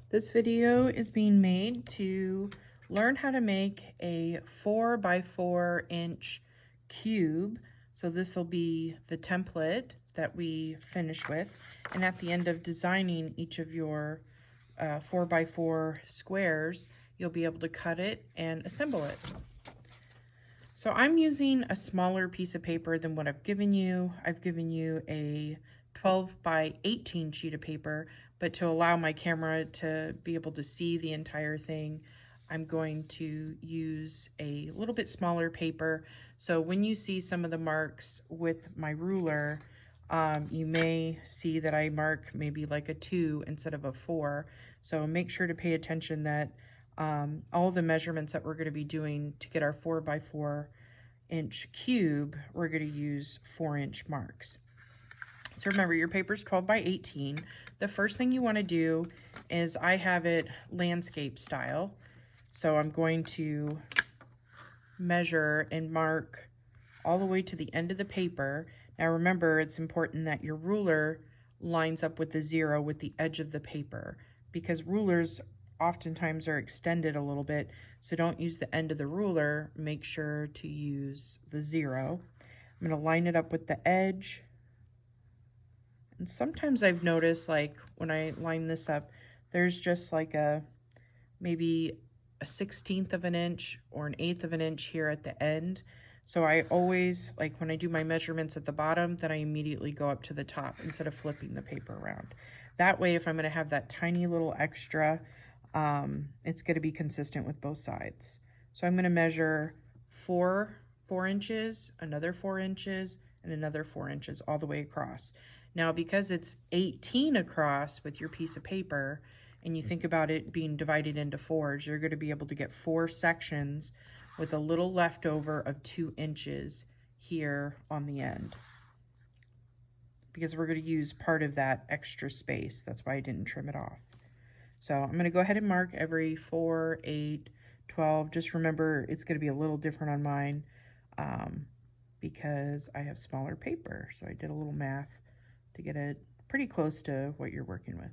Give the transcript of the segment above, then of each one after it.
This video is being made to learn how to make a 4 by 4 inch cube. So this will be the template that we finish with. And at the end of designing each of your 4 by 4 squares, you'll be able to cut it and assemble it. So I'm using a smaller piece of paper than what I've given you. I've given you a 12 by 18 sheet of paper, but to allow my camera to be able to see the entire thing, I'm going to use a little bit smaller paper. So when you see some of the marks with my ruler, you may see that I mark maybe like a 2 instead of a 4. So make sure to pay attention that all the measurements that we're going to be doing to get our 4 by 4 inch cube, we're going to use 4-inch marks. So remember, your paper's 12 by 18. The first thing you want to do is, I have it landscape style. So I'm going to measure and mark all the way to the end of the paper. Now remember, it's important that your ruler lines up with the 0 with the edge of the paper, because rulers oftentimes are extended a little bit. So don't use the end of the ruler, make sure to use the 0. I'm going to line it up with the edge. And sometimes I've noticed, like when I line this up, there's just like maybe a 1/16 of an inch or an 1/8 of an inch here at the end. So I always, like when I do my measurements at the bottom, then I immediately go up to the top instead of flipping the paper around. That way, if I'm going to have that tiny little extra, it's going to be consistent with both sides. So I'm going to measure 4 inches, another 4 inches, and another 4 inches all the way across. Now, because it's 18 across with your piece of paper, and you think about it being divided into 4s, you're going to be able to get 4 sections with a little leftover of 2 inches here on the end, because we're going to use part of that extra space. That's why I didn't trim it off. So I'm going to go ahead and mark every 4, 8, 12. Just remember, it's going to be a little different on mine because I have smaller paper. So I did a little math to get it pretty close to what you're working with.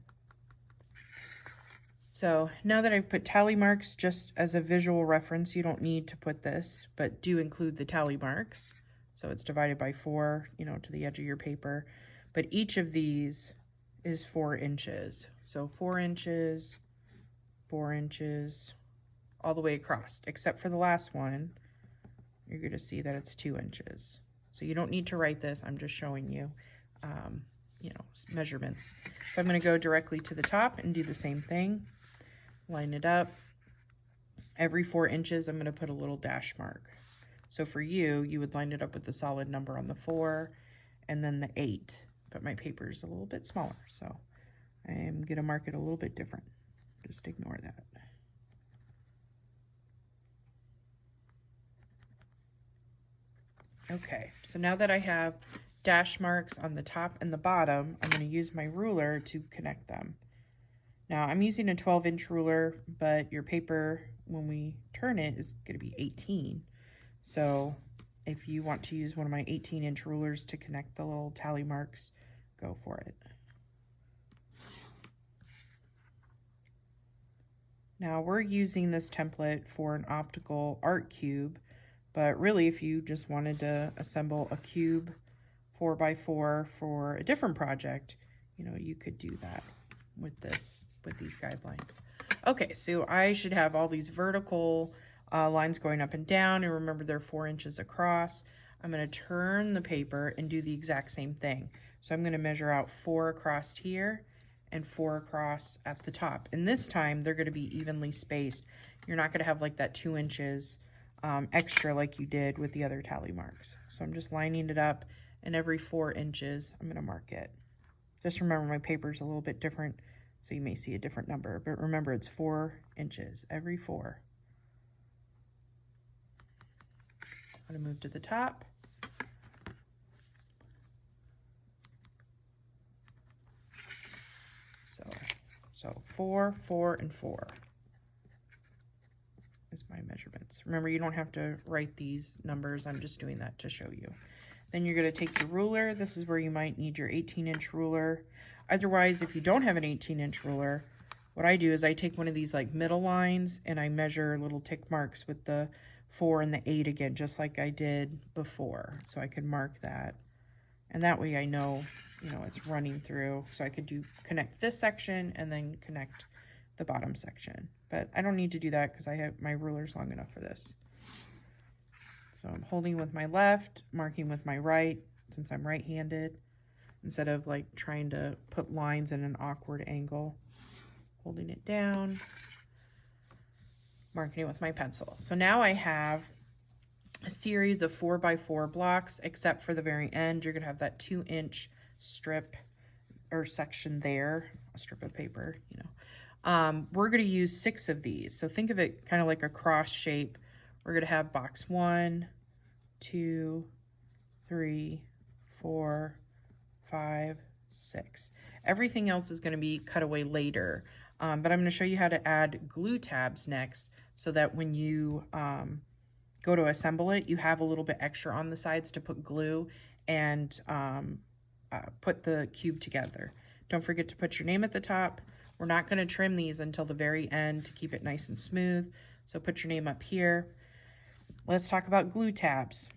So now that I've put tally marks, just as a visual reference, you don't need to put this, but do include the tally marks. So it's divided by 4, to the edge of your paper. But each of these is 4 inches. So 4 inches, 4 inches, all the way across, except for the last one. You're going to see that it's 2 inches. So you don't need to write this. I'm just showing you, measurements. So I'm going to go directly to the top and do the same thing. Line it up. Every 4 inches, I'm going to put a little dash mark. So for you would line it up with the solid number on the 4 and then the 8. But my paper is a little bit smaller, so I'm going to mark it a little bit different. Just ignore that. Okay, so now that I have dash marks on the top and the bottom, I'm going to use my ruler to connect them. Now I'm using a 12-inch ruler, but your paper, when we turn it, is going to be 18. So if you want to use one of my 18-inch rulers to connect the little tally marks, go for it. Now we're using this template for an optical art cube, but really if you just wanted to assemble a cube 4 by 4 for a different project, you could do that with these guidelines. Okay, so I should have all these vertical lines going up and down, and remember they're 4 inches across. I'm going to turn the paper and do the exact same thing. So I'm going to measure out 4 across here and 4 across at the top. And this time they're going to be evenly spaced. You're not going to have like that 2 inches extra like you did with the other tally marks. So I'm just lining it up, and every 4 inches I'm going to mark it. Just remember, my paper's a little bit different, so you may see a different number, but remember it's 4 inches, every 4. I'm going to move to the top. So 4, 4, and 4 is my measurements. Remember, you don't have to write these numbers. I'm just doing that to show you. Then you're going to take your ruler. This is where you might need your 18-inch ruler. Otherwise, if you don't have an 18-inch ruler, what I do is I take one of these like middle lines and I measure little tick marks with the 4 and the 8 again, just like I did before. So I could mark that. And that way I know, you know, it's running through. So I could connect this section and then connect the bottom section. But I don't need to do that because I have my ruler's long enough for this. So I'm holding with my left, marking with my right, since I'm right-handed, instead of like trying to put lines in an awkward angle. Holding it down, marking it with my pencil. So now I have a series of 4x4 blocks, except for the very end. You're gonna have that 2-inch strip or section there, a strip of paper, you know. We're gonna use 6 of these. So think of it kind of like a cross shape. We're gonna have box 1, 2, 3, 4, 5, 6. Everything else is gonna be cut away later. But I'm gonna show you how to add glue tabs next so that when you go to assemble it, you have a little bit extra on the sides to put glue and put the cube together. Don't forget to put your name at the top. We're not going to trim these until the very end to keep it nice and smooth. So put your name up here. Let's talk about glue tabs.